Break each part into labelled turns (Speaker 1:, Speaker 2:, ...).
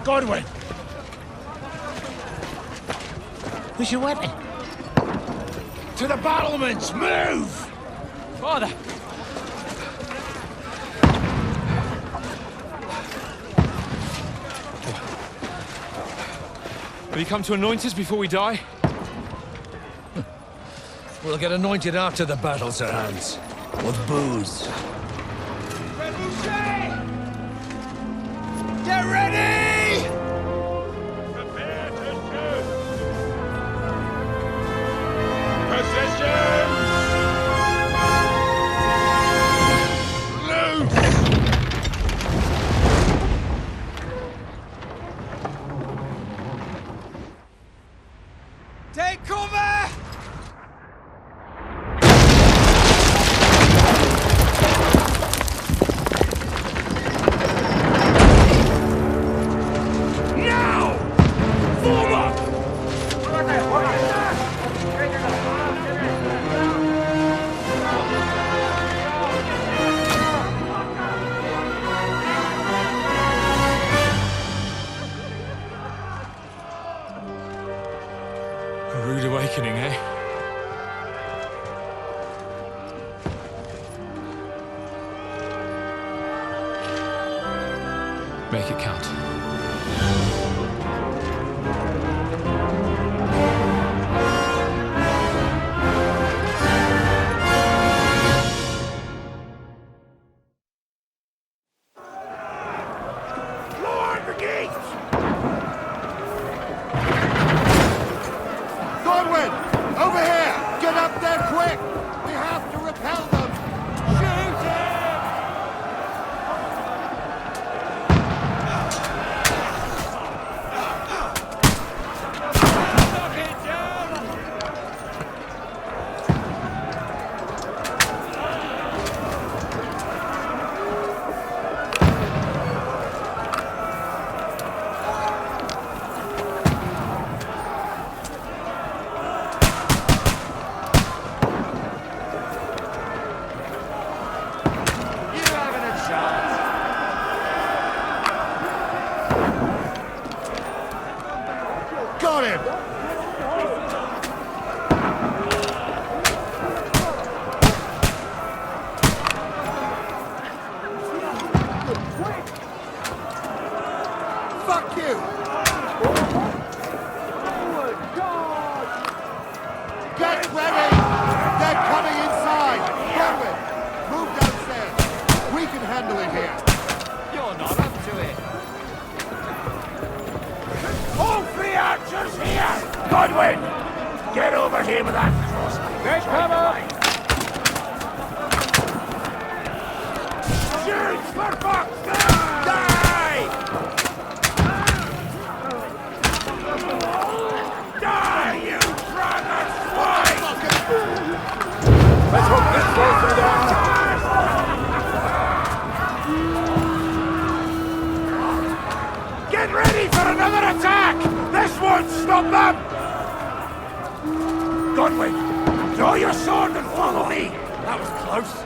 Speaker 1: Godwin! Where's your weapon? To the battlements! Move!
Speaker 2: Father! Will you come to anoint us before we die?
Speaker 1: We'll get anointed after the battle, Sir Hans. With booze. Get ready!
Speaker 3: Prepare to shoot! Positions! Loose!
Speaker 1: Take cover!
Speaker 2: A rude awakening, eh? Make it count.
Speaker 3: Lower the gates!
Speaker 4: Godwin! Over here! Get up there quick! We have to repel them! Shoot him!
Speaker 3: Knock it down! You haven't a chance!
Speaker 4: Got him! Fuck you! Get ready! They're coming inside! Godwin, move downstairs. We can handle it here.
Speaker 3: You're not up to it! All three archers here! Godwin! Get over here with that crossbow! Take cover! Shoot for fuck's sake! Die! Die, you drunken swine! Let's hope this goes through the Get ready for another attack! This won't stop them! Godwin, draw your sword and follow me! That was close.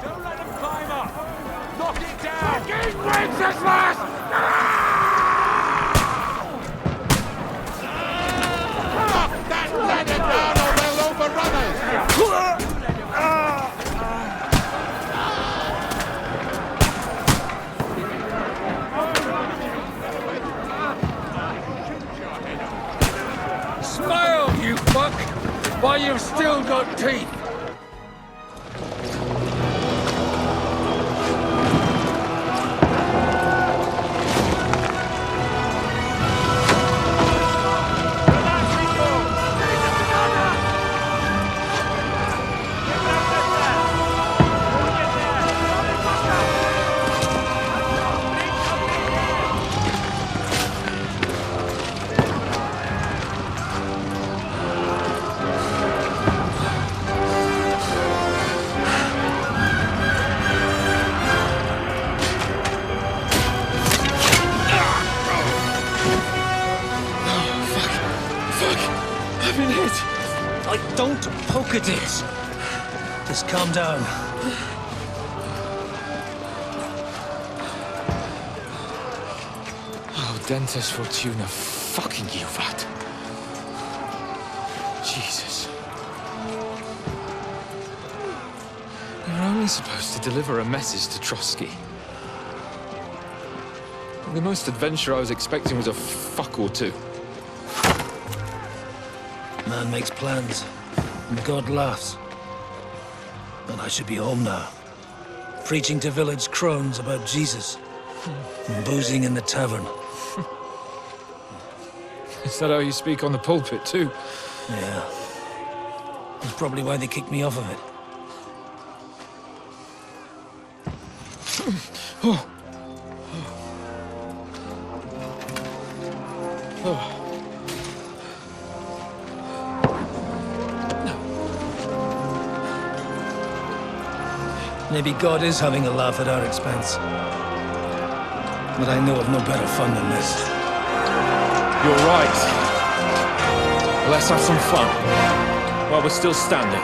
Speaker 3: Don't let them climb up! Knock it down! Fucking breaks us last! Knock that ladder down or they'll overrun us!
Speaker 1: Smile, you fuck! While you've still got teeth!
Speaker 2: it!
Speaker 1: Don't poke at it! Just calm down.
Speaker 2: Oh, Dentes Fortuna, fucking Juvat. Jesus. You're only supposed to deliver a message to Trotsky. The most adventure I was expecting was a fuck or two.
Speaker 1: Man makes plans, and God laughs. And I should be home now, preaching to village crones about Jesus, and boozing in the tavern.
Speaker 2: Is that how you speak on the pulpit, too?
Speaker 1: Yeah. That's probably why they kicked me off of it.
Speaker 2: Oh. Oh.
Speaker 1: Maybe God is having a laugh at our expense. But I know of no better fun than this.
Speaker 2: You're right. Let's have some fun while we're still standing.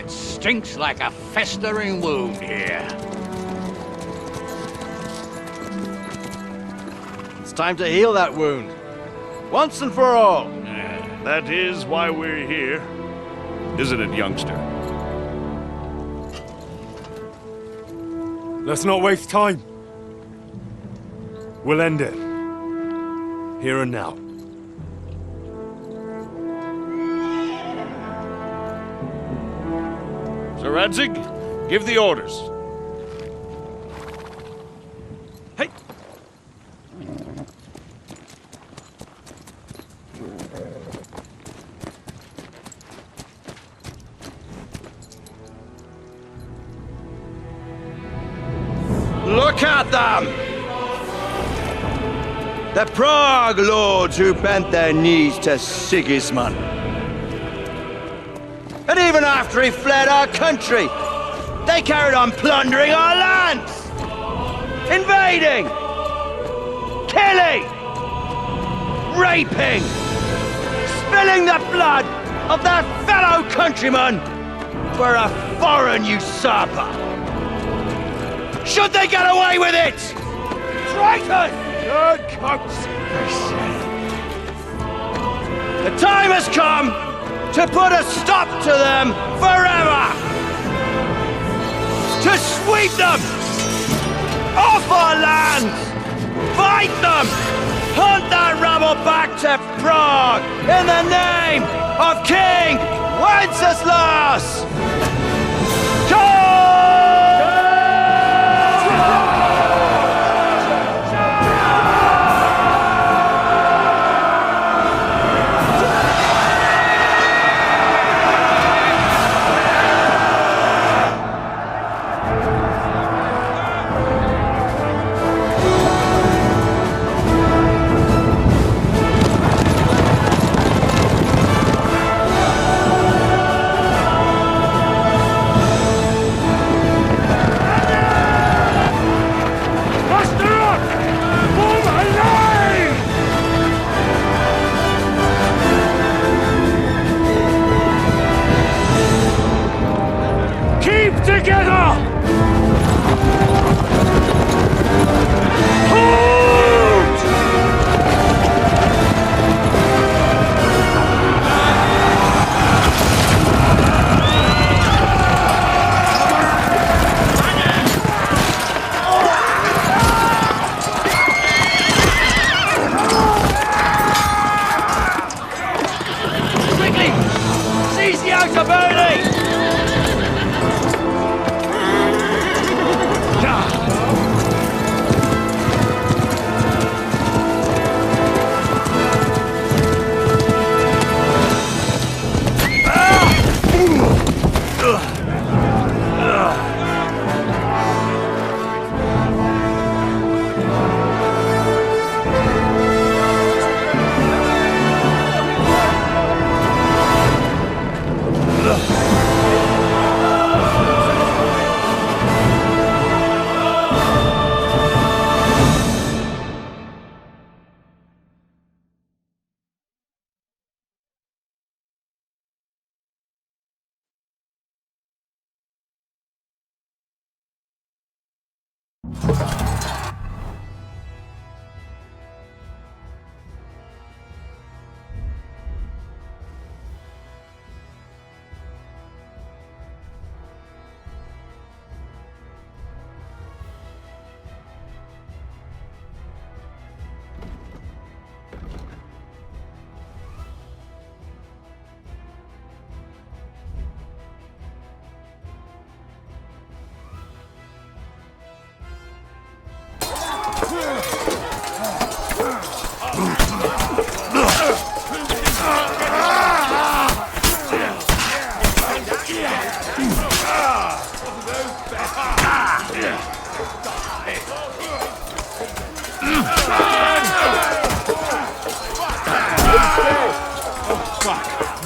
Speaker 3: Stinks like a festering wound here.
Speaker 5: It's time to heal that wound. Once and for all.
Speaker 6: That is why we're here. Isn't it, youngster?
Speaker 7: Let's not waste time. We'll end it. Here and now.
Speaker 6: Sir Radzig, give the orders.
Speaker 7: Hey!
Speaker 5: Look at them! The Prague lords who bent their knees to Sigismund. And even after he fled our country, they carried on plundering our lands, invading, killing, raping, spilling the blood of their fellow countrymen for a foreign usurper. Should they get away with it? Traitor! Good consideration. The time has come to put a stop to them forever! To sweep them off our lands! Fight them! Hunt that rabble back to Prague in the name of King Wenceslas!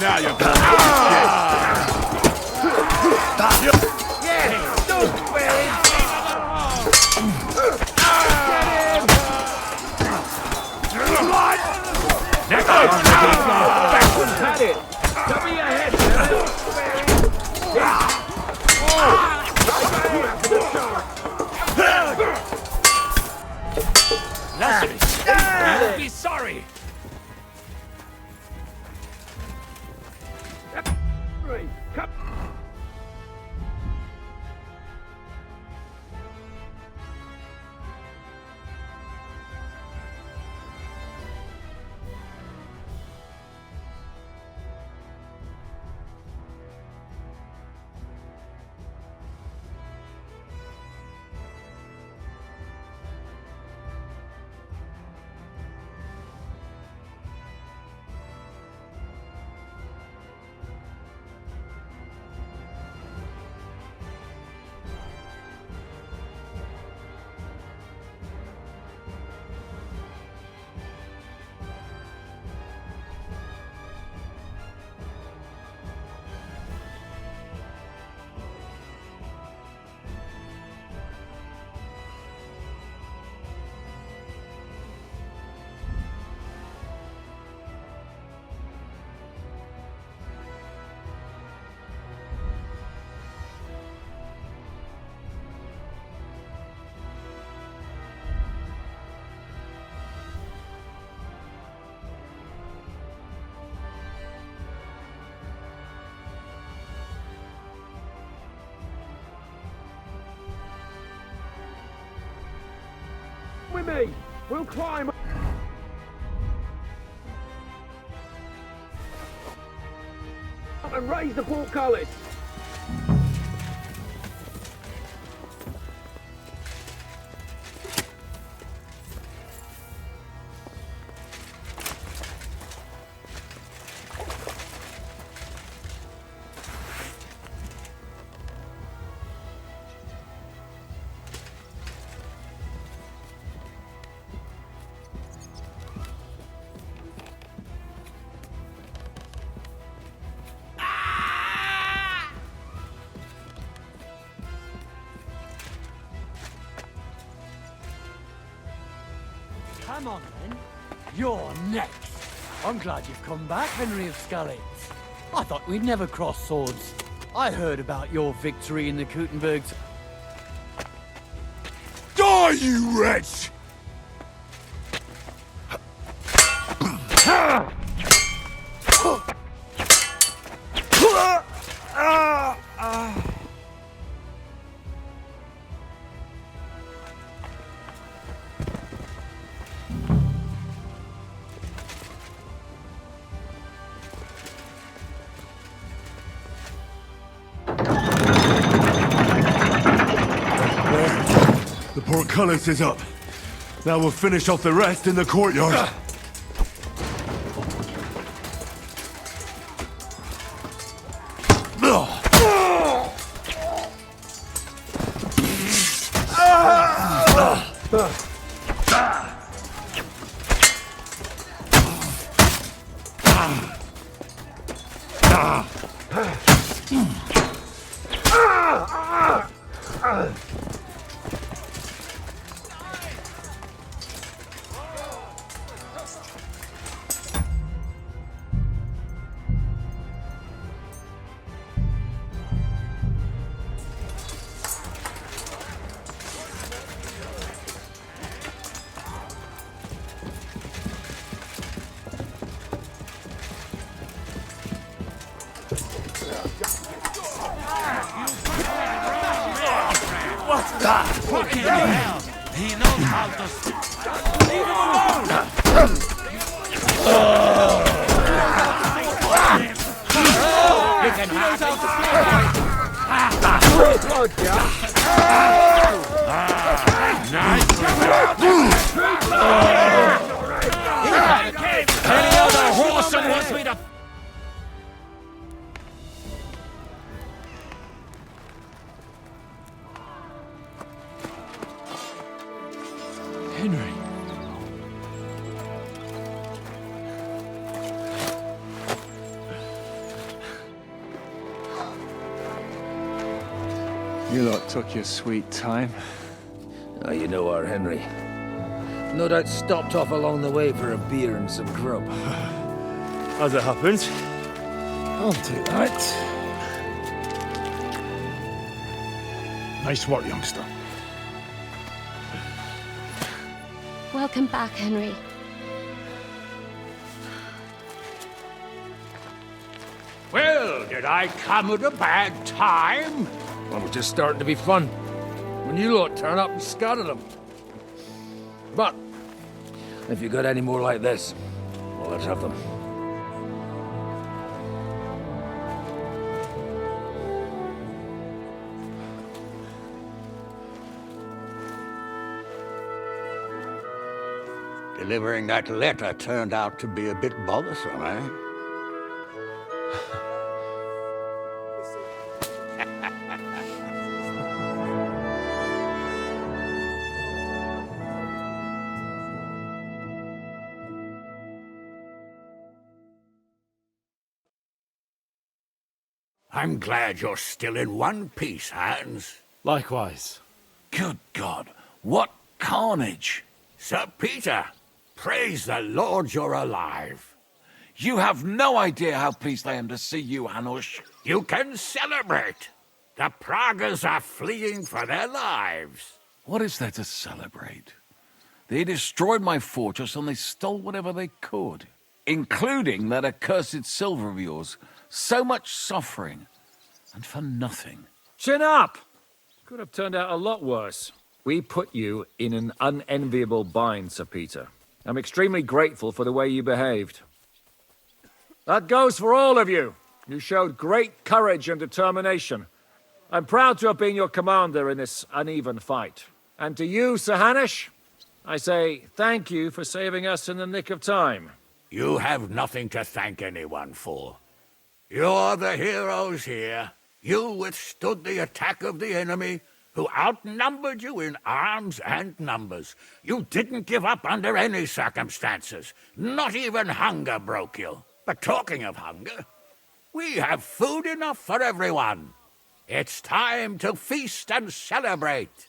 Speaker 3: Now you're You'll be sorry. with me. We'll climb. And raise the portcullis.
Speaker 8: Come on, then. You're next. I'm glad you've come back, Henry of Skalitz. I thought we'd never cross swords. I heard about your victory in the Kuttenbergs.
Speaker 3: Die, you wretch!
Speaker 7: The portcullis is up. Now we'll finish off the rest in the courtyard.
Speaker 3: Fucking hell! He knows how to... Leave him alone! You can have Any other horse that wants me to...
Speaker 2: Henry.
Speaker 9: You lot took your sweet time.
Speaker 1: Ah, you know our Henry. No doubt stopped off along the way for a beer and some grub.
Speaker 7: As it happens.
Speaker 1: I'll take that.
Speaker 7: Nice work, youngster.
Speaker 10: Welcome back, Henry.
Speaker 3: Well, did I come at a bad time?
Speaker 1: Well, it was just starting to be fun. When you lot turn up and scatter them. But, if you got any more like this, well, let's have them.
Speaker 3: Delivering that letter turned out to be a bit bothersome, eh? I'm glad you're still in one piece, Hans.
Speaker 7: Likewise.
Speaker 3: Good God, what carnage! Sir Peter, praise the Lord you're alive.
Speaker 5: You have no idea how pleased I am to see you, Hanush.
Speaker 3: You can celebrate. The Pragas are fleeing for their lives.
Speaker 5: What is there to celebrate? They destroyed my fortress and they stole whatever they could, including that accursed silver of yours. So much suffering, and for nothing.
Speaker 2: Chin up! Could have turned out a lot worse. We put you in an unenviable bind, Sir Peter. I'm extremely grateful for the way you behaved. That goes for all of you. You showed great courage and determination. I'm proud to have been your commander in this uneven fight. And to you, Sir Hanush, I say thank you for saving us in the nick of time.
Speaker 3: You have nothing to thank anyone for. You're the heroes here. You withstood the attack of the enemy, who outnumbered you in arms and numbers. You didn't give up under any circumstances. Not even hunger broke you. But talking of hunger, we have food enough for everyone. It's time to feast and celebrate.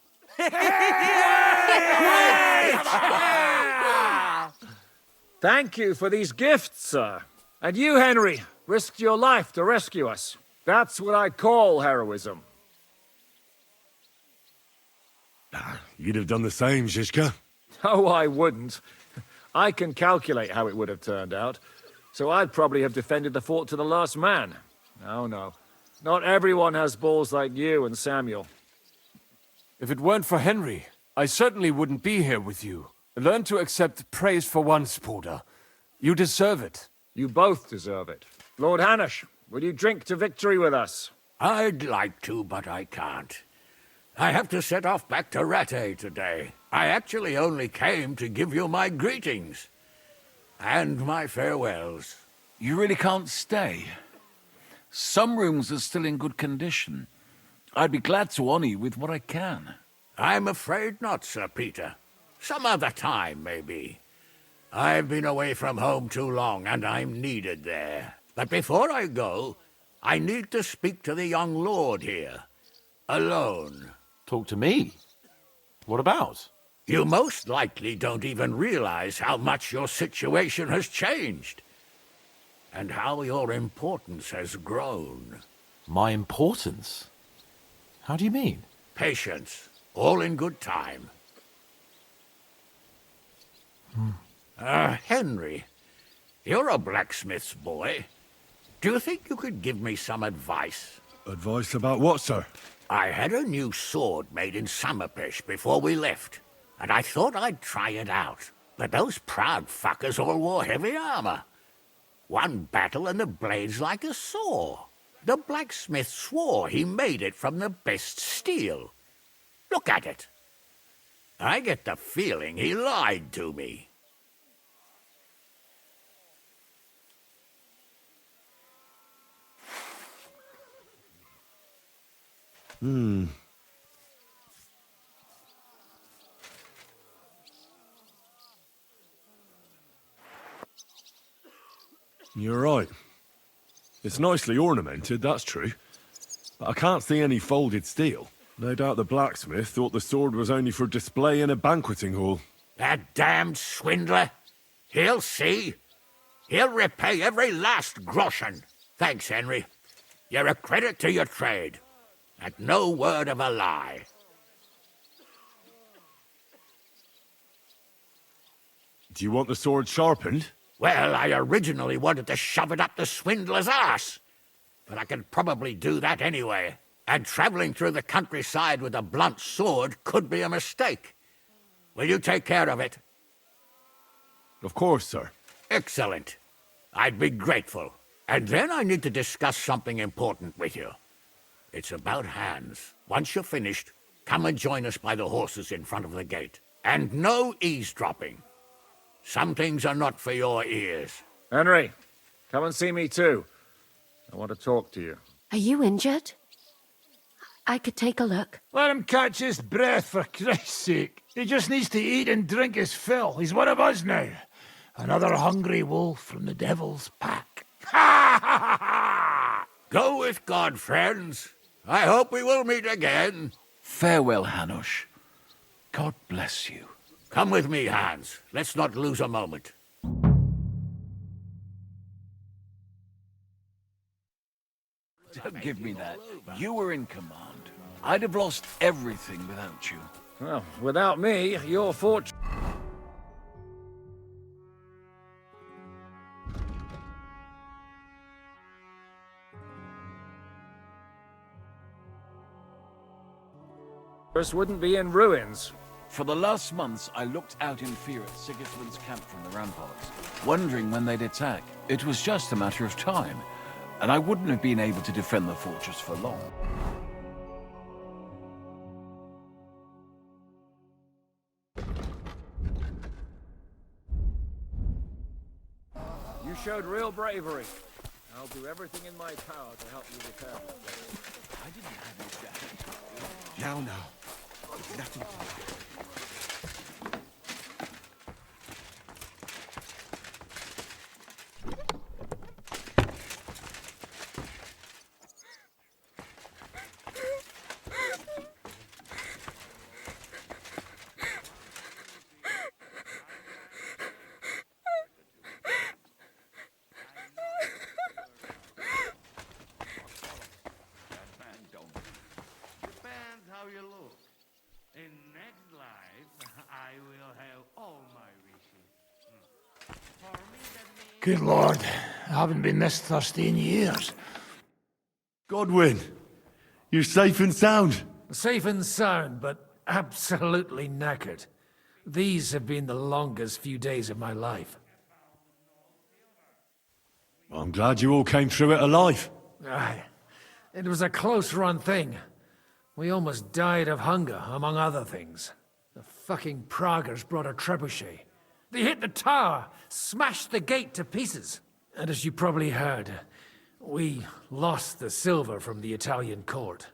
Speaker 2: Thank you for these gifts, sir. And you, Henry, risked your life to rescue us. That's what I call heroism.
Speaker 7: You'd have done the same, Zizka.
Speaker 2: Oh, I wouldn't. I can calculate how it would have turned out. So I'd probably have defended the fort to the last man. Oh, no. Not everyone has balls like you and Samuel.
Speaker 11: If it weren't for Henry, I certainly wouldn't be here with you. Learn to accept praise for once, Porter. You deserve it.
Speaker 2: You both deserve it. Lord Hanush, will you drink to victory with us?
Speaker 3: I'd like to, but I can't. I have to set off back to Rattay today. I actually only came to give you my greetings. And my farewells.
Speaker 12: You really can't stay? Some rooms are still in good condition. I'd be glad to honor you with what I can.
Speaker 3: I'm afraid not, Sir Peter. Some other time, maybe. I've been away from home too long, and I'm needed there. But before I go, I need to speak to the young lord here. Alone.
Speaker 11: Talk to me? What about?
Speaker 3: You most likely don't even realize how much your situation has changed. And how your importance has grown.
Speaker 11: My importance? How do you mean?
Speaker 3: Patience. All in good time. Henry, you're a blacksmith's boy. Do you think you could give me some advice?
Speaker 7: Advice about what, sir?
Speaker 3: I had a new sword made in Summerpish before we left, and I thought I'd try it out. But those proud fuckers all wore heavy armor. One battle and the blade's like a saw. The blacksmith swore he made it from the best steel. Look at it. I get the feeling he lied to me.
Speaker 7: You're right. It's nicely ornamented, that's true. But I can't see any folded steel. No doubt the blacksmith thought the sword was only for display in a banqueting hall.
Speaker 3: That damned swindler. He'll see. He'll repay every last groschen. Thanks, Henry. You're a credit to your trade. And no word of a lie.
Speaker 7: Do you want the sword sharpened?
Speaker 3: Well, I originally wanted to shove it up the swindler's arse. But I can probably do that anyway. And traveling through the countryside with a blunt sword could be a mistake. Will you take care of it?
Speaker 7: Of course, sir.
Speaker 3: Excellent. I'd be grateful. And then I need to discuss something important with you. It's about Hans. Once you're finished, come and join us by the horses in front of the gate. And no eavesdropping. Some things are not for your ears.
Speaker 2: Henry, come and see me too. I want to talk to you.
Speaker 10: Are you injured? I could take a look.
Speaker 1: Let him catch his breath, for Christ's sake. He just needs to eat and drink his fill. He's one of us now. Another hungry wolf from the devil's pack. Ha ha ha ha!
Speaker 3: Go with God, friends. I hope we will meet again.
Speaker 12: Farewell, Hanush. God bless you.
Speaker 3: Come with me, Hans. Let's not lose a moment.
Speaker 12: Don't give me that. You were in command. I'd have lost everything without you.
Speaker 2: Well, without me, your fortune... This wouldn't be in ruins.
Speaker 12: For the last months, I looked out in fear at Sigismund's camp from the ramparts, wondering when they'd attack. It was just a matter of time, and I wouldn't have been able to defend the fortress for long.
Speaker 2: You showed real bravery. I'll do everything in my power to help you repair it.
Speaker 12: I didn't have you down.
Speaker 4: Now. Nothing to do.
Speaker 13: How you look. In next life, I will have all my wishes. For me, that means...
Speaker 1: Good Lord, I haven't been this thirsty in years.
Speaker 7: Godwin, you're safe and sound.
Speaker 8: Safe and sound, but absolutely knackered. These have been the longest few days of my life.
Speaker 7: I'm glad you all came through it alive.
Speaker 8: Aye. It was a close-run thing. We almost died of hunger, among other things. The fucking Praguers brought a trebuchet. They hit the tower, smashed the gate to pieces. And as you probably heard, we lost the silver from the Italian court.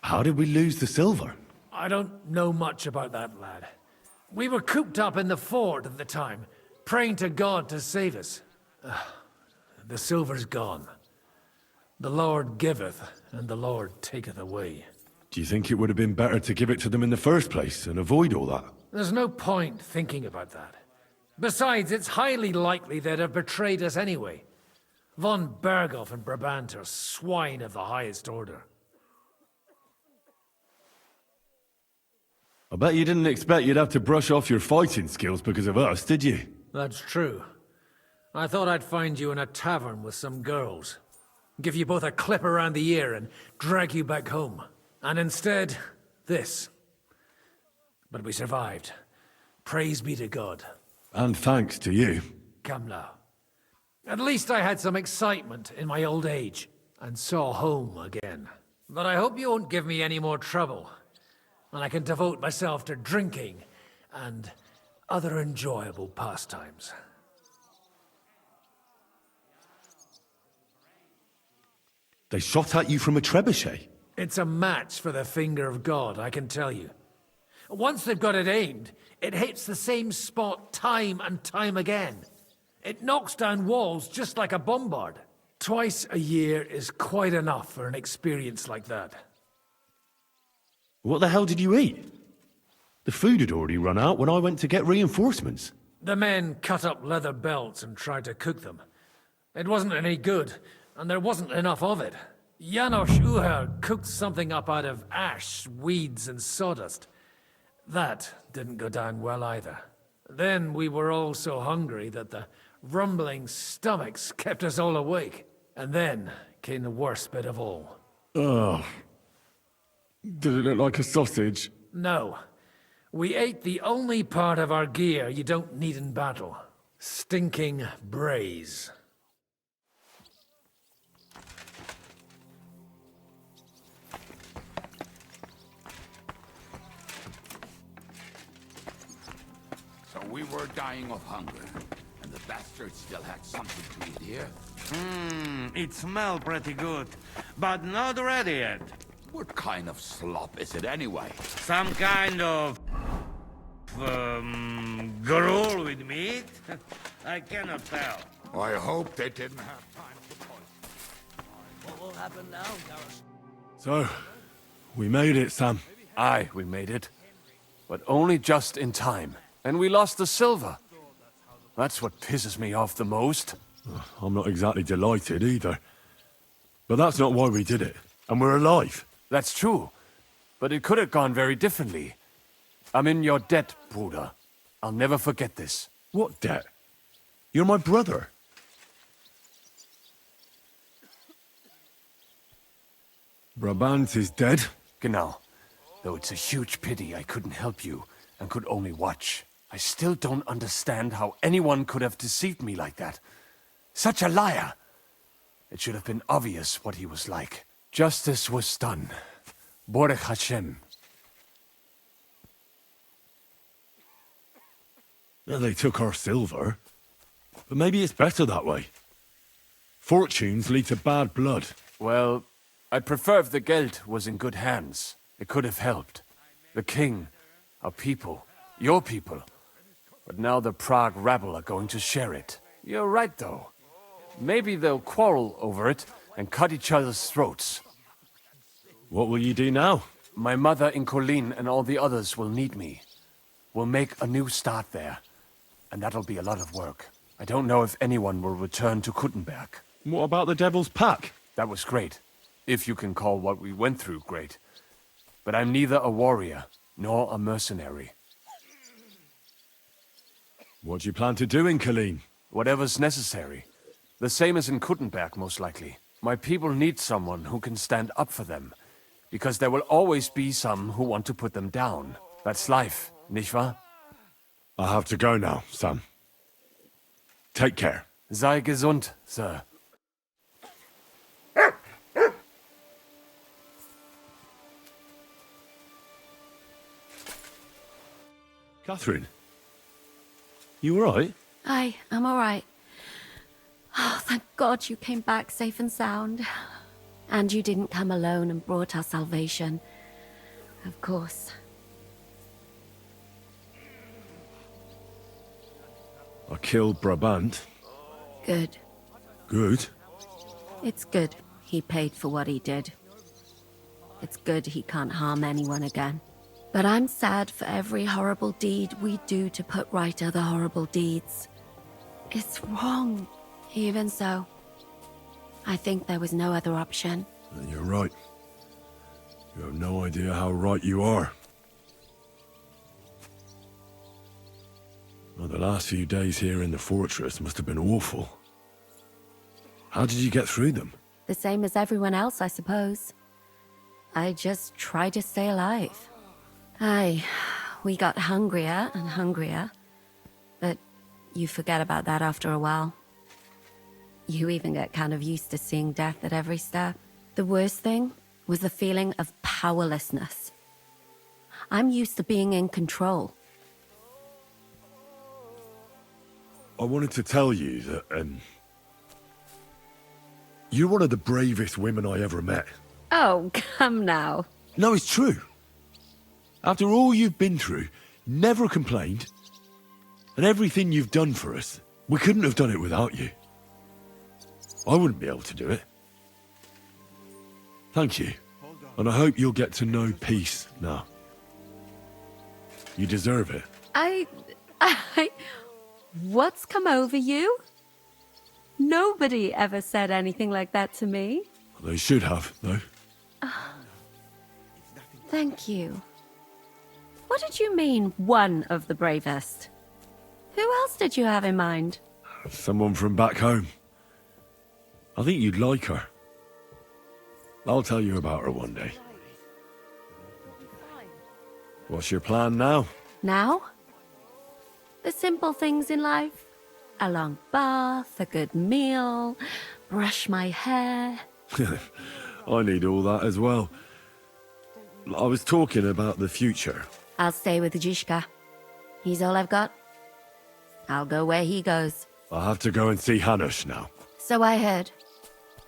Speaker 7: How did we lose the silver?
Speaker 8: I don't know much about that, lad. We were cooped up in the fort at the time, praying to God to save us. The silver's gone. The Lord giveth, and the Lord taketh away.
Speaker 7: Do you think it would have been better to give it to them in the first place and avoid all that?
Speaker 8: There's no point thinking about that. Besides, it's highly likely they'd have betrayed us anyway. Von Berghoff and Brabant are swine of the highest order.
Speaker 7: I bet you didn't expect you'd have to brush off your fighting skills because of us, did you?
Speaker 8: That's true. I thought I'd find you in a tavern with some girls. Give you both a clip around the ear and drag you back home. And instead, this. But we survived. Praise be to God.
Speaker 7: And thanks to you.
Speaker 8: Come now. At least I had some excitement in my old age, and saw home again. But I hope you won't give me any more trouble, and I can devote myself to drinking and other enjoyable pastimes.
Speaker 7: They shot at you from a trebuchet?
Speaker 8: It's a match for the finger of God, I can tell you. Once they've got it aimed, it hits the same spot time and time again. It knocks down walls just like a bombard. Twice a year is quite enough for an experience like that.
Speaker 7: What the hell did you eat? The food had already run out when I went to get reinforcements.
Speaker 8: The men cut up leather belts and tried to cook them. It wasn't any good, and there wasn't enough of it. Janos Uher cooked something up out of ash, weeds, and sawdust. That didn't go down well either. Then we were all so hungry that the rumbling stomachs kept us all awake. And then came the worst bit of all.
Speaker 7: Ugh. Did it look like a sausage?
Speaker 8: No. We ate the only part of our gear you don't need in battle. Stinking braise.
Speaker 3: So we were dying of hunger, and the bastards still had something to eat here?
Speaker 13: It smells pretty good, but not ready yet.
Speaker 3: What kind of slop is it anyway?
Speaker 13: Some kind of... gruel with meat? I cannot tell.
Speaker 3: I hope they didn't have time to poison.
Speaker 8: What will happen now, Garrus?
Speaker 7: So, we made it, Sam.
Speaker 11: Aye, we made it. But only just in time. And we lost the silver. That's what pisses me off the most.
Speaker 7: I'm not exactly delighted either. But that's not why we did it. And we're alive.
Speaker 11: That's true. But it could have gone very differently. I'm in your debt, Bruder. I'll never forget this.
Speaker 7: What debt? You're my brother. Brabant is dead?
Speaker 11: Genau. Though it's a huge pity I couldn't help you and could only watch. I still don't understand how anyone could have deceived me like that. Such a liar! It should have been obvious what he was like. Justice was done. Baruch Hashem.
Speaker 7: Yeah, they took our silver. But maybe it's better that way. Fortunes lead to bad blood.
Speaker 11: Well, I'd prefer if the Geld was in good hands. It could have helped. The king, our people, your people. But now the Prague rabble are going to share it. You're right, though. Maybe they'll quarrel over it and cut each other's throats.
Speaker 7: What will you do now?
Speaker 11: My mother in Kolin and all the others will need me. We'll make a new start there. And that'll be a lot of work. I don't know if anyone will return to Kuttenberg.
Speaker 7: What about the Devil's Pack?
Speaker 11: That was great. If you can call what we went through great. But I'm neither a warrior, nor a mercenary.
Speaker 7: What do you plan to do in Kolin?
Speaker 11: Whatever's necessary. The same as in Kuttenberg, most likely. My people need someone who can stand up for them. Because there will always be some who want to put them down. That's life, nicht wahr?
Speaker 7: I have to go now, Sam. Take care.
Speaker 11: Sei gesund, sir.
Speaker 7: Catherine? You alright?
Speaker 10: I'm all right. Oh, thank God you came back safe and sound. And you didn't come alone and brought our salvation. Of course.
Speaker 7: I killed Brabant.
Speaker 10: Good.
Speaker 7: Good?
Speaker 10: It's good he paid for what he did. It's good he can't harm anyone again. But I'm sad for every horrible deed we do to put right other horrible deeds. It's wrong. Even so, I think there was no other option.
Speaker 7: You're right. You have no idea how right you are. Well, the last few days here in the fortress must have been awful. How did you get through them?
Speaker 10: The same as everyone else, I suppose. I just try to stay alive. We got hungrier and hungrier. But you forget about that after a while. You even get kind of used to seeing death at every step. The worst thing was the feeling of powerlessness. I'm used to being in control.
Speaker 7: I wanted to tell you that, you're one of the bravest women I ever met.
Speaker 10: Oh, come now.
Speaker 7: No, it's true. After all you've been through, never complained. And everything you've done for us, we couldn't have done it without you. I wouldn't be able to do it. Thank you. And I hope you'll get to know peace now. You deserve it.
Speaker 10: What's come over you? Nobody ever said anything like that to me.
Speaker 7: They should have, though.
Speaker 10: Thank you. What did you mean, one of the bravest? Who else did you have in mind?
Speaker 7: Someone from back home. I think you'd like her. I'll tell you about her one day. What's your plan now?
Speaker 10: Now? The simple things in life. A long bath, a good meal, brush my hair.
Speaker 7: I need all that as well. I was talking about the future.
Speaker 10: I'll stay with Zizka. He's all I've got. I'll go where he goes.
Speaker 7: I have to go and see Hanush now.
Speaker 10: So I heard.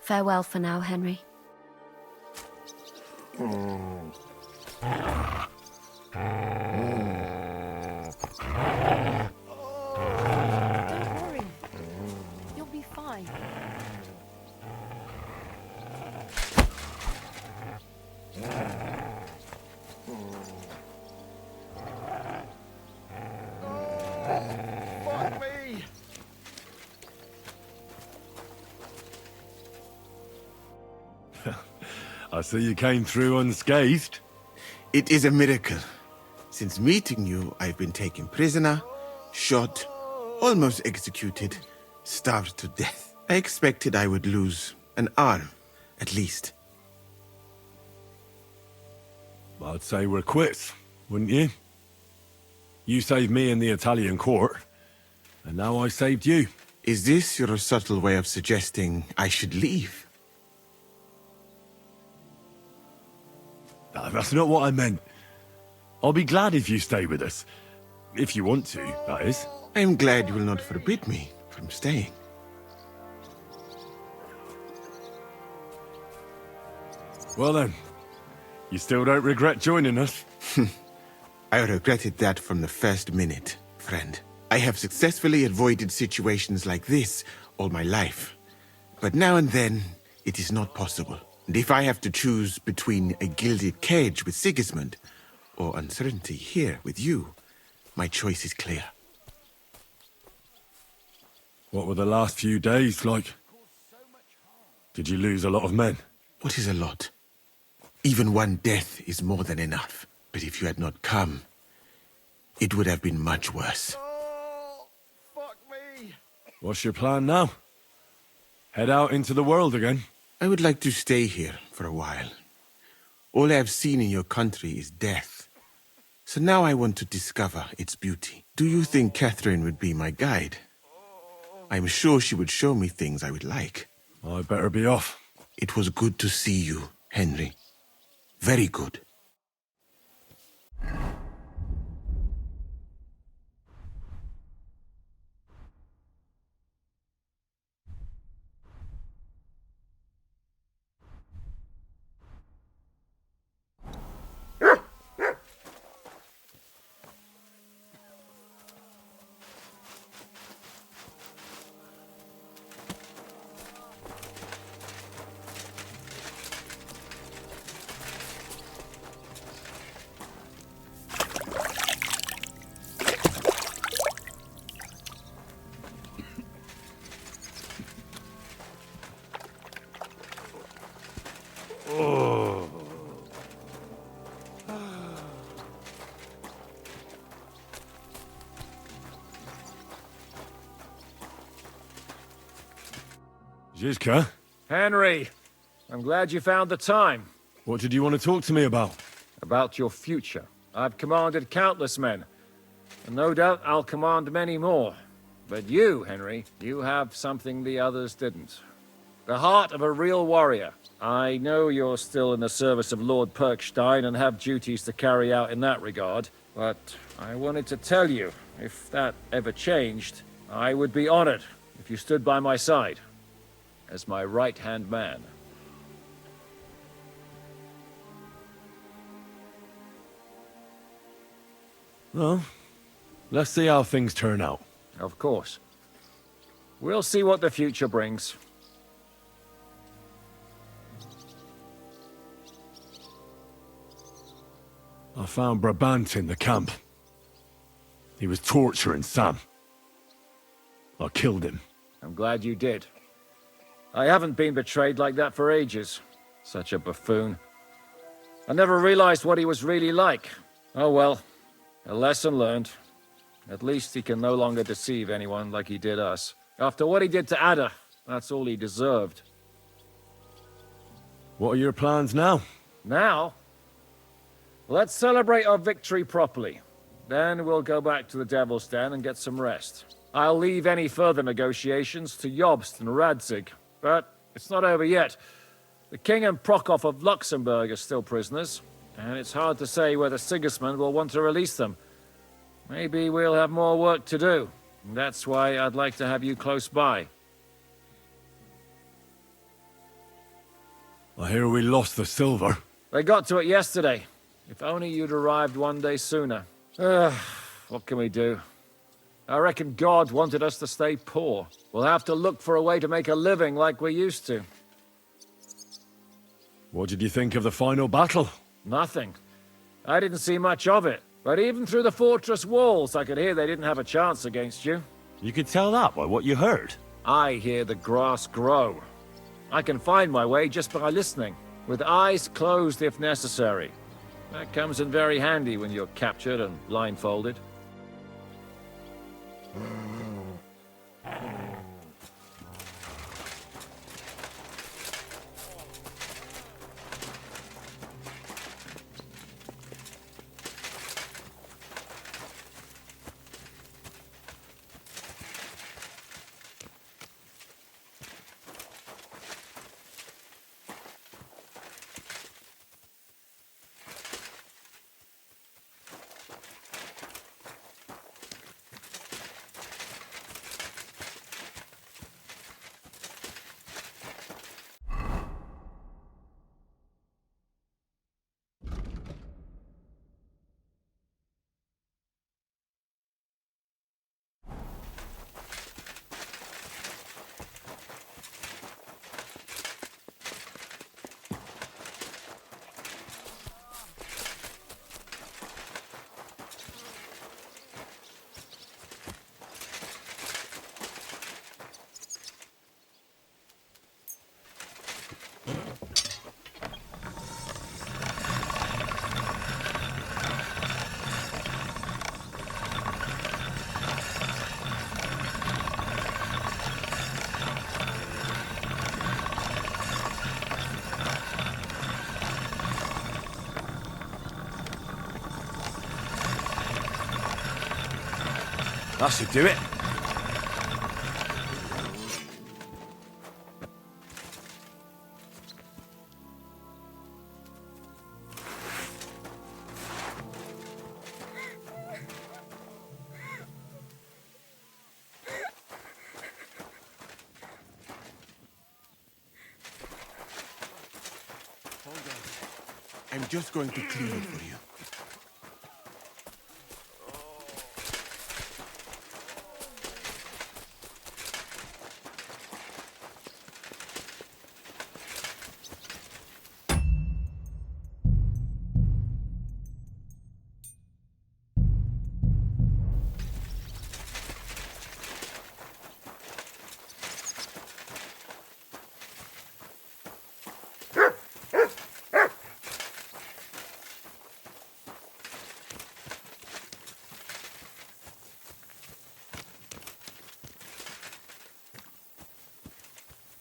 Speaker 10: Farewell for now, Henry.
Speaker 14: You'll be fine.
Speaker 4: Fuck me!
Speaker 7: I see you came through unscathed.
Speaker 15: It is a miracle. Since meeting you, I've been taken prisoner, shot, almost executed, starved to death. I expected I would lose an arm, at least.
Speaker 7: I'd say we're quits, wouldn't you? You saved me in the Italian court, and now I saved you.
Speaker 15: Is this your subtle way of suggesting I should leave?
Speaker 7: That's not what I meant. I'll be glad if you stay with us. If you want to, that is.
Speaker 15: I'm glad you will not forbid me from staying.
Speaker 7: Well then, you still don't regret joining us?
Speaker 15: I regretted that from the first minute, friend. I have successfully avoided situations like this all my life. But now and then, it is not possible. And if I have to choose between a gilded cage with Sigismund or uncertainty here with you, my choice is clear.
Speaker 7: What were the last few days like? Did you lose a lot of men?
Speaker 15: What is a lot? Even one death is more than enough. But if you had not come, it would have been much worse.
Speaker 7: What's your plan now? Head out into the world again?
Speaker 15: I would like to stay here for a while. All I have seen in your country is death. So now I want to discover its beauty. Do you think Catherine would be my guide? I'm sure she would show me things I would like.
Speaker 7: I better be off.
Speaker 15: It was good to see you, Henry. Very good.
Speaker 7: Zizka?
Speaker 2: Henry, I'm glad you found the time.
Speaker 7: What did you want to talk to me about?
Speaker 2: About your future. I've commanded countless men, and no doubt I'll command many more. But you, Henry, you have something the others didn't. The heart of a real warrior. I know you're still in the service of Lord Perkstein and have duties to carry out in that regard, but I wanted to tell you, if that ever changed, I would be honored if you stood by my side as my right-hand man.
Speaker 7: Well, let's see how things turn out.
Speaker 2: Of course. We'll see what the future brings.
Speaker 7: I found Brabant in the camp. He was torturing Sam. I killed him.
Speaker 2: I'm glad you did. I haven't been betrayed like that for ages. Such a buffoon. I never realized what he was really like. Oh well, a lesson learned. At least he can no longer deceive anyone like he did us. After what he did to Ada, that's all he deserved.
Speaker 7: What are your plans now?
Speaker 2: Now? Let's celebrate our victory properly. Then we'll go back to the Devil's Den and get some rest. I'll leave any further negotiations to Jobst and Radzig. But it's not over yet. The King and Prokop of Luxembourg are still prisoners, and it's hard to say whether Sigismund will want to release them. Maybe we'll have more work to do. That's why I'd like to have you close by.
Speaker 7: I hear we lost the silver.
Speaker 2: They got to it yesterday. If only you'd arrived one day sooner. What can we do? I reckon God wanted us to stay poor. We'll have to look for a way to make a living like we used to.
Speaker 7: What did you think of the final battle?
Speaker 2: Nothing. I didn't see much of it. But even through the fortress walls, I could hear they didn't have a chance against you.
Speaker 16: You could tell that by what you heard.
Speaker 2: I hear the grass grow. I can find my way just by listening, with eyes closed if necessary. That comes in very handy when you're captured and blindfolded.
Speaker 16: That should do it.
Speaker 15: I'm just going to clean it for you.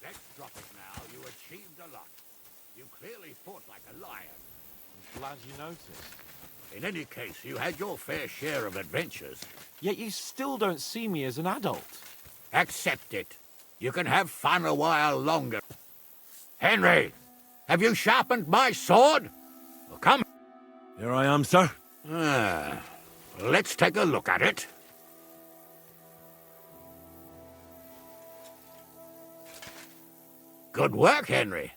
Speaker 3: Let's drop it now. You achieved a lot. You clearly fought like a lion.
Speaker 17: I'm glad you noticed.
Speaker 3: In any case, you had your fair share of adventures.
Speaker 17: Yet you still don't see me as an adult.
Speaker 3: Accept it. You can have fun a while longer. Henry, have you sharpened my sword? Well, come.
Speaker 7: Here I am, sir.
Speaker 3: Let's take a look at it. Good work, Henry.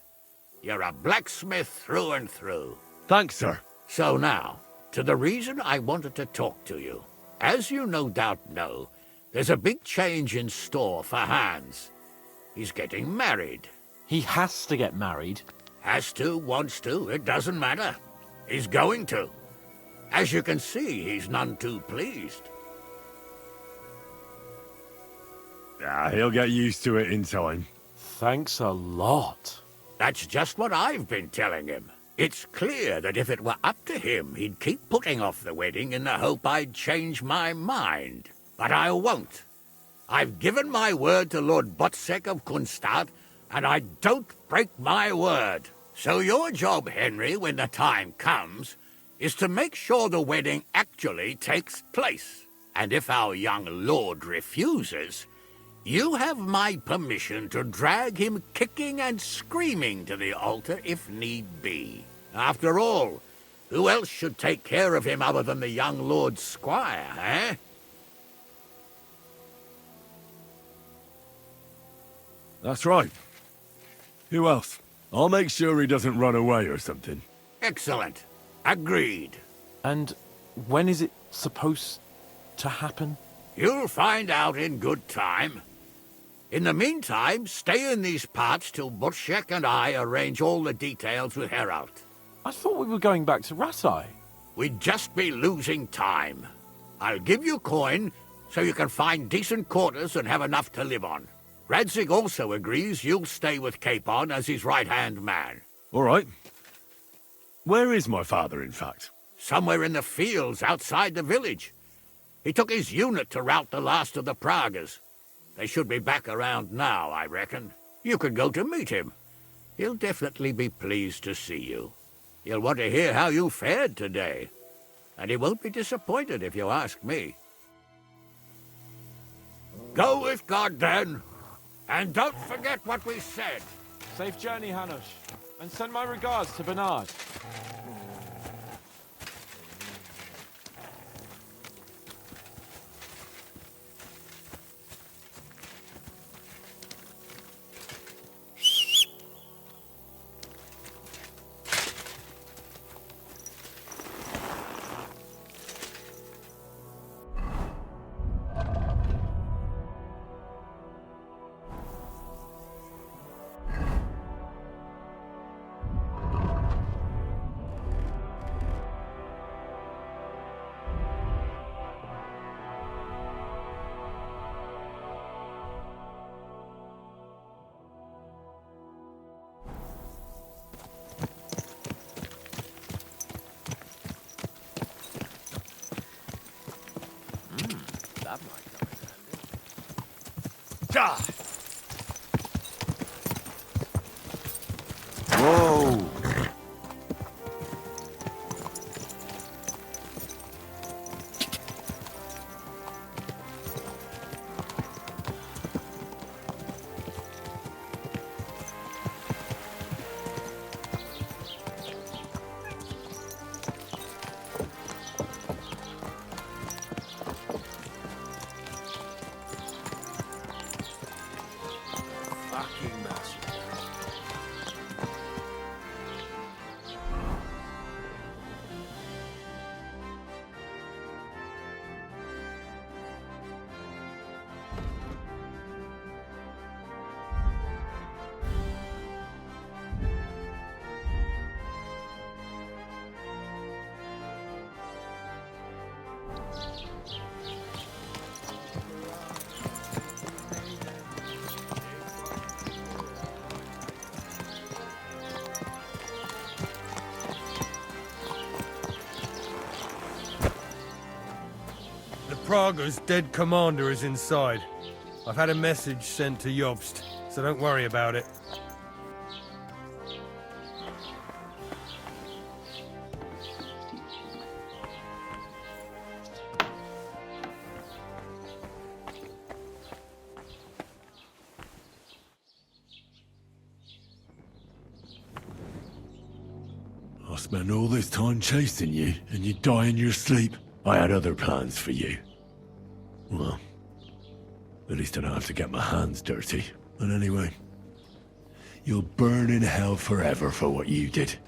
Speaker 3: You're a blacksmith through and through.
Speaker 7: Thanks, sir.
Speaker 3: So now, to the reason I wanted to talk to you. As you no doubt know, there's a big change in store for Hans. He's getting married.
Speaker 17: He has to get married.
Speaker 3: Has to, wants to, it doesn't matter. He's going to. As you can see, he's none too pleased.
Speaker 7: He'll get used to it in time.
Speaker 17: Thanks a lot.
Speaker 3: That's just what I've been telling him. It's clear that if it were up to him, he'd keep putting off the wedding in the hope I'd change my mind. But I won't. I've given my word to Lord Botsek of Kunstad, and I don't break my word. So your job, Henry, when the time comes, is to make sure the wedding actually takes place. And if our young lord refuses, you have my permission to drag him kicking and screaming to the altar if need be. After all, who else should take care of him other than the young lord's squire, eh?
Speaker 7: That's right. Who else? I'll make sure he doesn't run away or something.
Speaker 3: Excellent. Agreed.
Speaker 17: And when is it supposed to happen?
Speaker 3: You'll find out in good time. In the meantime, stay in these parts till Butchek and I arrange all the details with Herald.
Speaker 17: I thought we were going back to Rasai.
Speaker 3: We'd just be losing time. I'll give you coin so you can find decent quarters and have enough to live on. Radzig also agrees you'll stay with Capon as his right-hand man.
Speaker 7: All right. Where is my father, in fact?
Speaker 3: Somewhere in the fields outside the village. He took his unit to rout the last of the Pragas. They should be back around now, I reckon. You could go to meet him. He'll definitely be pleased to see you. He'll want to hear how you fared today. And he won't be disappointed if you ask me. Go with God, then. And don't forget what we said.
Speaker 17: Safe journey, Hanush. And send my regards to Bernard.
Speaker 11: That might come in handy.
Speaker 7: God!
Speaker 11: Whoa!
Speaker 18: Prague's dead commander is inside. I've had a message sent to Jobst, so don't worry about it.
Speaker 7: I spent all this time chasing you, and you die in your sleep. I had other plans for you. Well, at least I don't have to get my hands dirty. And anyway, you'll burn in hell forever for what you did.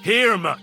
Speaker 7: Hermod!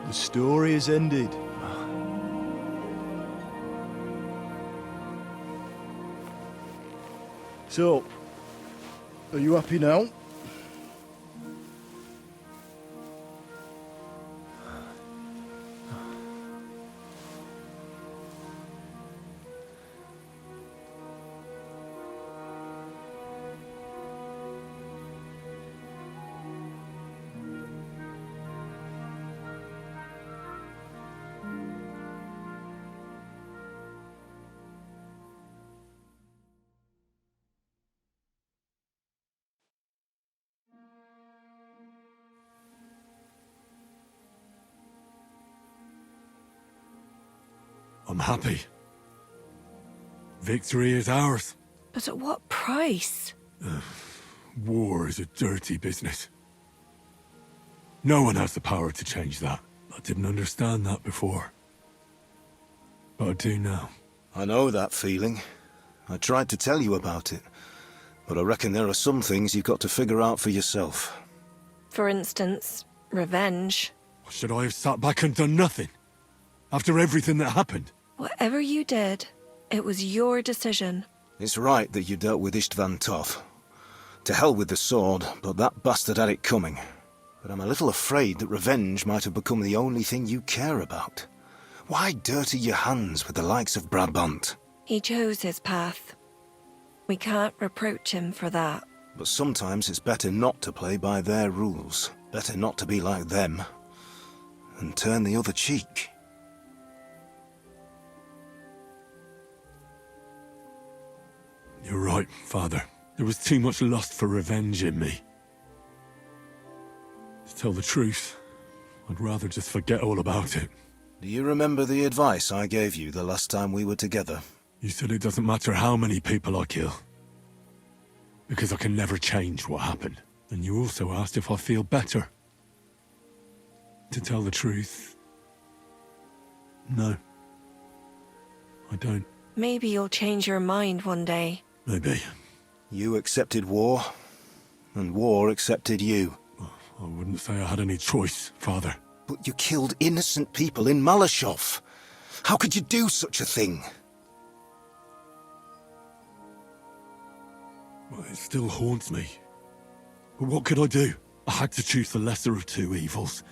Speaker 19: The story is ended. So, are you happy now?
Speaker 7: I'm happy. Victory is ours.
Speaker 14: But at what price?
Speaker 7: War is a dirty business. No one has the power to change that. I didn't understand that before. But I do now.
Speaker 20: I know that feeling. I tried to tell you about it. But I reckon there are some things you've got to figure out for yourself.
Speaker 14: For instance, revenge.
Speaker 7: Should I have sat back and done nothing? After everything that happened?
Speaker 14: Whatever you did, it was your decision.
Speaker 20: It's right that you dealt with Istvan Toth. To hell with the sword, but that bastard had it coming. But I'm a little afraid that revenge might have become the only thing you care about. Why dirty your hands with the likes of Brabant?
Speaker 14: He chose his path. We can't reproach him for that.
Speaker 20: But sometimes it's better not to play by their rules. Better not to be like them. And turn the other cheek.
Speaker 7: You're right, Father. There was too much lust for revenge in me. To tell the truth, I'd rather just forget all about it.
Speaker 20: Do you remember the advice I gave you the last time we were together?
Speaker 7: You said it doesn't matter how many people I kill. Because I can never change what happened. And you also asked if I feel better. To tell the truth, no. I don't.
Speaker 14: Maybe you'll change your mind one day.
Speaker 7: Maybe.
Speaker 20: You accepted war, and war accepted you.
Speaker 7: I wouldn't say I had any choice, Father.
Speaker 20: But you killed innocent people in Malashov. How could you do such a thing?
Speaker 7: Well, it still haunts me. But what could I do? I had to choose the lesser of two evils.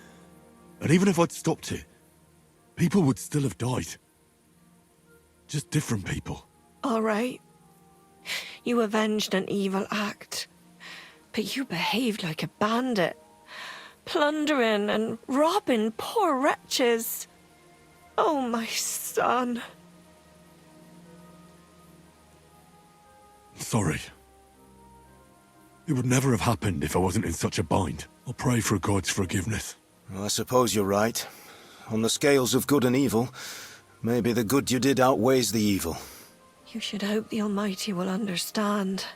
Speaker 7: And even if I'd stopped it, people would still have died. Just different people.
Speaker 14: All right. You avenged an evil act. But you behaved like a bandit. Plundering and robbing poor wretches. Oh, my son.
Speaker 7: Sorry. It would never have happened if I wasn't in such a bind. I'll pray for God's forgiveness.
Speaker 20: Well, I suppose you're right. On the scales of good and evil, maybe the good you did outweighs the evil.
Speaker 14: You should hope the Almighty will understand.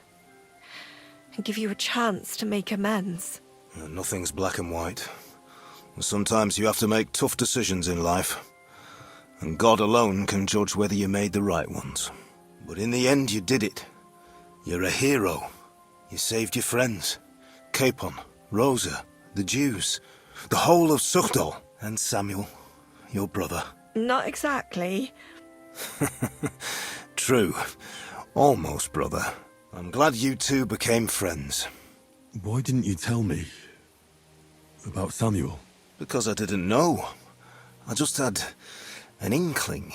Speaker 14: And give you a chance to make amends.
Speaker 20: Nothing's black and white. Sometimes you have to make tough decisions in life. And God alone can judge whether you made the right ones. But in the end, you did it. You're a hero. You saved your friends. Capon, Rosa, the Jews, the whole of Suchdol, and Samuel, your brother.
Speaker 14: Not exactly.
Speaker 20: True. Almost, brother. I'm glad you two became friends.
Speaker 7: Why didn't you tell me about Samuel?
Speaker 20: Because I didn't know. I just had an inkling.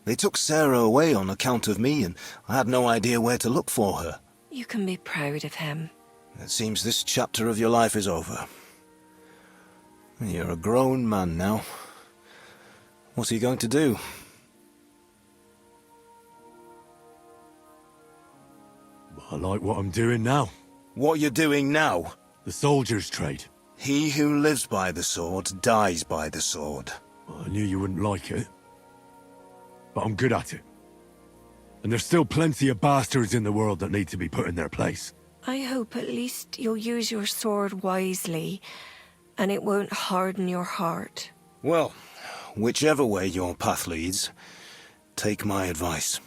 Speaker 20: They took Sarah away on account of me, and I had no idea where to look for her.
Speaker 14: You can be proud of him.
Speaker 20: It seems this chapter of your life is over. You're a grown man now. What's he going to do?
Speaker 7: I like what I'm doing now.
Speaker 20: What you're doing now?
Speaker 7: The soldier's trade.
Speaker 20: He who lives by the sword dies by the sword.
Speaker 7: I knew you wouldn't like it. But I'm good at it. And there's still plenty of bastards in the world that need to be put in their place.
Speaker 14: I hope at least you'll use your sword wisely, and it won't harden your heart.
Speaker 20: Well, whichever way your path leads, take my advice.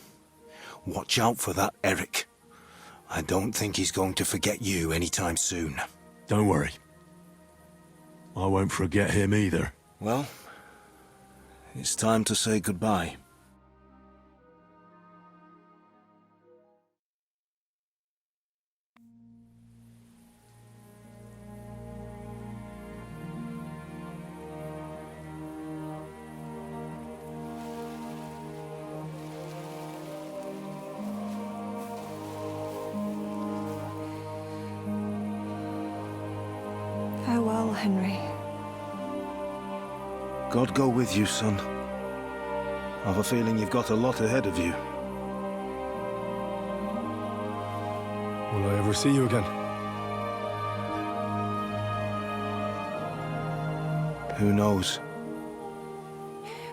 Speaker 20: Watch out for that Eric. I don't think he's going to forget you anytime soon.
Speaker 7: Don't worry. I won't forget him either.
Speaker 20: Well, it's time to say goodbye.
Speaker 14: Farewell, Henry.
Speaker 20: God go with you, son. I've a feeling you've got a lot ahead of you.
Speaker 19: Will I ever see you again?
Speaker 20: Who knows?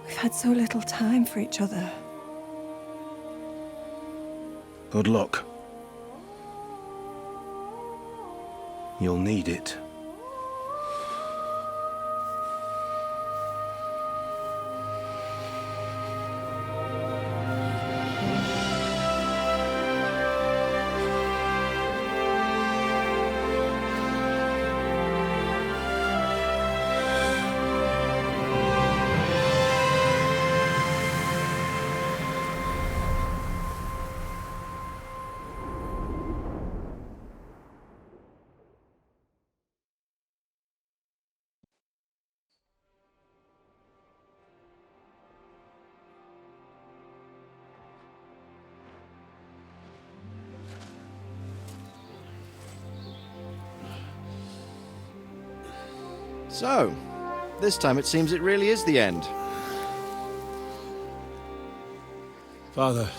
Speaker 14: We've had so little time for each other.
Speaker 20: Good luck. You'll need it.
Speaker 21: So, this time it seems it really is the end.
Speaker 19: Father.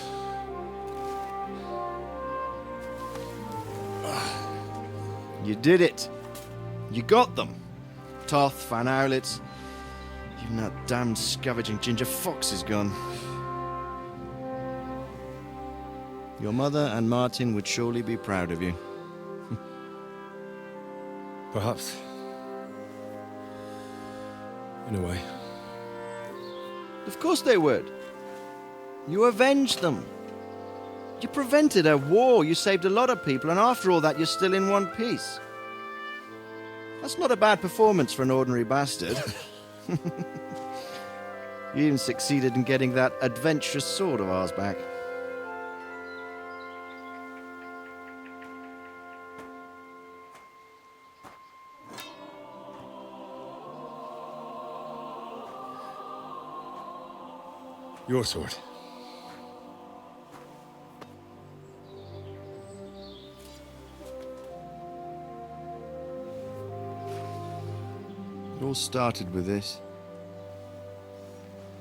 Speaker 21: You did it. You got them. Toth, Van Owlitz. Even that damned scavenging ginger fox is gone. Your mother and Martin would surely be proud of you.
Speaker 19: Perhaps. In a way.
Speaker 21: Of course they would. You avenged them. You prevented a war, you saved a lot of people, and after all that, you're still in one piece. That's not a bad performance for an ordinary bastard. You even succeeded in getting that adventurous sword of ours back.
Speaker 19: Your sword.
Speaker 21: It all started with this.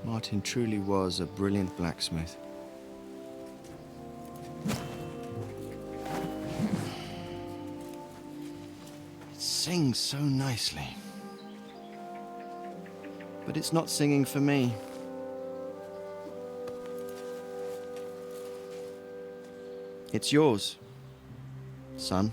Speaker 21: Martin truly was a brilliant blacksmith. It sings so nicely. But it's not singing for me. It's yours, son.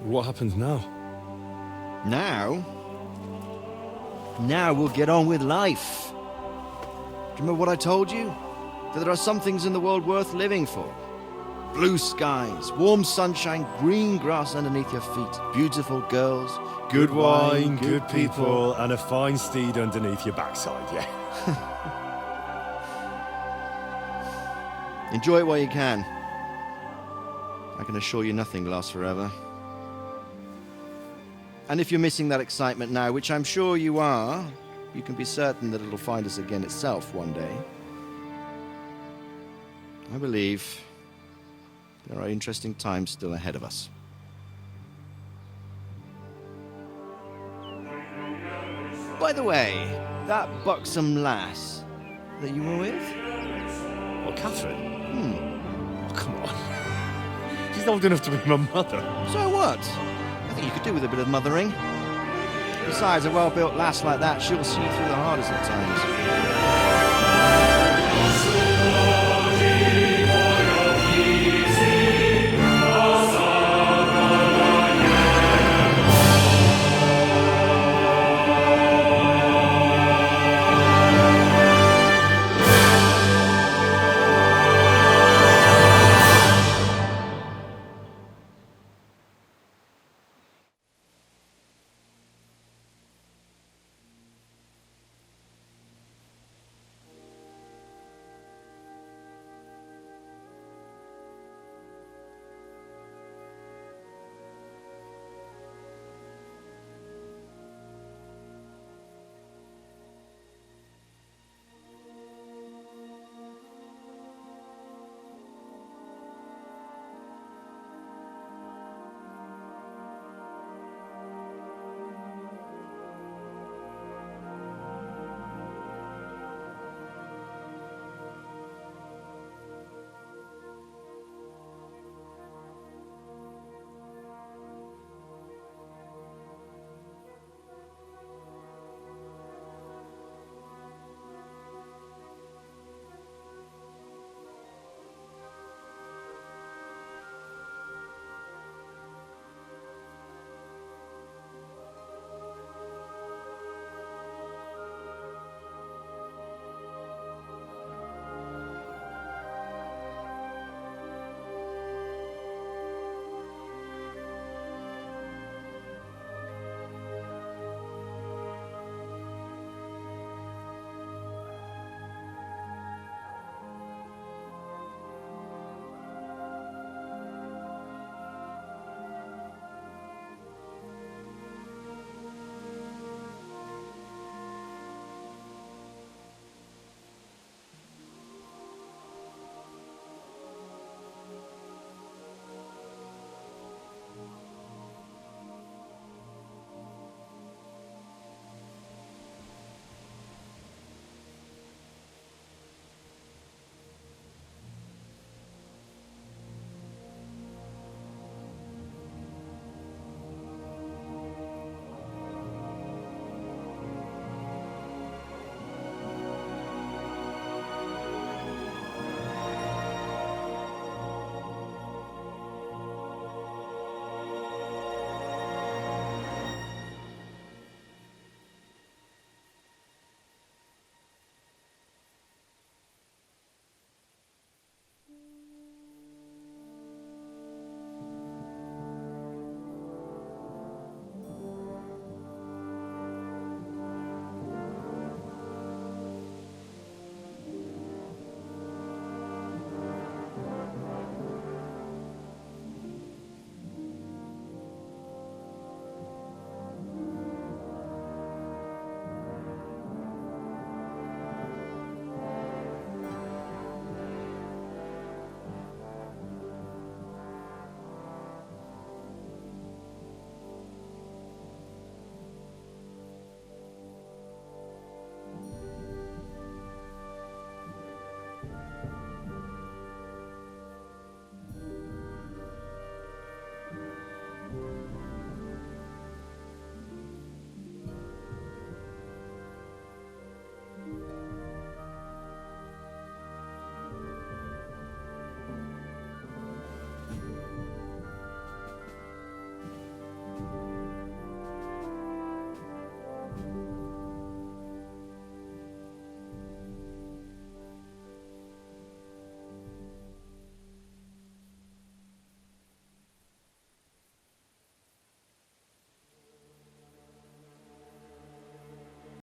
Speaker 19: What happens now?
Speaker 21: Now? Now we'll get on with life. Do you remember what I told you? That there are some things in the world worth living for. Blue skies, warm sunshine, green grass underneath your feet, beautiful girls,
Speaker 19: Good wine, good people, and a fine steed underneath your backside, yeah.
Speaker 21: Enjoy it while you can. I can assure you nothing lasts forever. And if you're missing that excitement now, which I'm sure you are, you can be certain that it'll find us again itself one day. I believe there are interesting times still ahead of us. By the way, that buxom lass that you were with?
Speaker 19: What, Catherine? Oh, come on. She's old enough to be my mother.
Speaker 21: So what? I think you could do with a bit of mothering. Besides, a well-built lass like that, she'll see you through the hardest of times.